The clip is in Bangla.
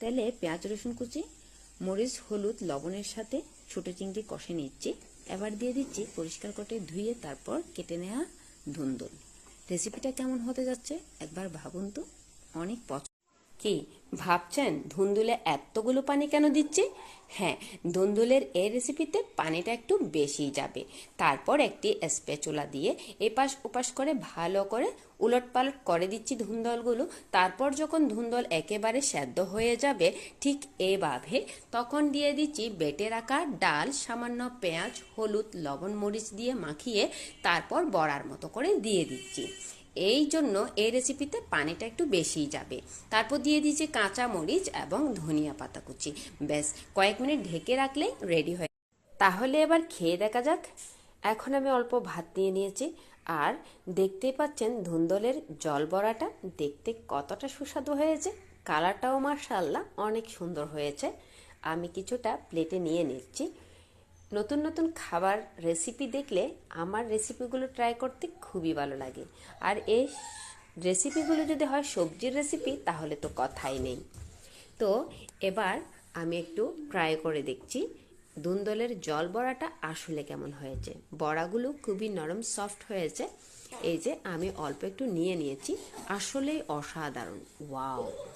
তেলে পেঁয়াজ রসুন কুচি, মরিচ, হলুদ, লবণের সাথে ছোট চিংড়ি কষে নিচ্ছি। এবার দিয়ে দিচ্ছি পরিষ্কার করে ধুয়ে তারপর কেটে নেওয়া ধুন্দুল। রেসিপিটা কেমন হতে যাচ্ছে একবার ভাবুন তো। অনেক পছন্দ। কি ভাবছেন ধুন্দুলে এতগুলো পানি কেন দিচ্ছি? হ্যাঁ, ধুন্দুলের এই রেসিপিতে পানিটা একটু বেশি যাবে। তারপর একটি স্প্যাচুলা দিয়ে এপাশ ওপাশ করে ভালো করে উলটপালট করে দিচ্ছি ধুন্দলগুলো। তারপর যখন ধুন্দল একেবারে সেদ্ধ হয়ে যাবে ঠিক এভাবে, তখন দিয়ে দিচ্ছি বেটে রাখা ডাল, সামান্য পেঁয়াজ, হলুদ, লবণ, মরিচ দিয়ে মাখিয়ে তারপর বড়ার মতো করে দিয়ে দিচ্ছি। এই জন্য এই রেসিপিতে পানিটা একটু বেশিই যাবে। তারপর দিয়ে দিয়েছি কাঁচা মরিচ এবং ধনিয়া পাতা কুচি। ব্যাস কয়েক মিনিট ঢেকে রাখলেই রেডি হয়ে। তাহলে এবার খেয়ে দেখা যাক। এখন আমি অল্প ভাত নিয়ে নিয়েছি, আর দেখতেই পাচ্ছেন ধুন্দলের জল বড়াটা দেখতে কতটা সুস্বাদু হয়েছে। কালারটাও মাশাআল্লাহ অনেক সুন্দর হয়েছে। আমি কিছুটা প্লেটে নিয়ে নিচ্ছি। নতুন নতুন খাবার রেসিপি দেখলে আমার রেসিপিগুলো ট্রাই করতে খুবই ভালো লাগে। আর এই রেসিপিগুলো যদি হয় সবজির রেসিপি তাহলে তো কথাই নেই। তো এবার আমি একটু ট্রাই করে দেখছি ধুন্দলের জল বড়াটা আসলে কেমন হয়েছে। বড়াগুলো খুবই নরম সফট হয়েছে। এই যে আমি অল্প একটু নিয়ে নিয়েছি, আসলেই অসাধারণ। ওয়াও!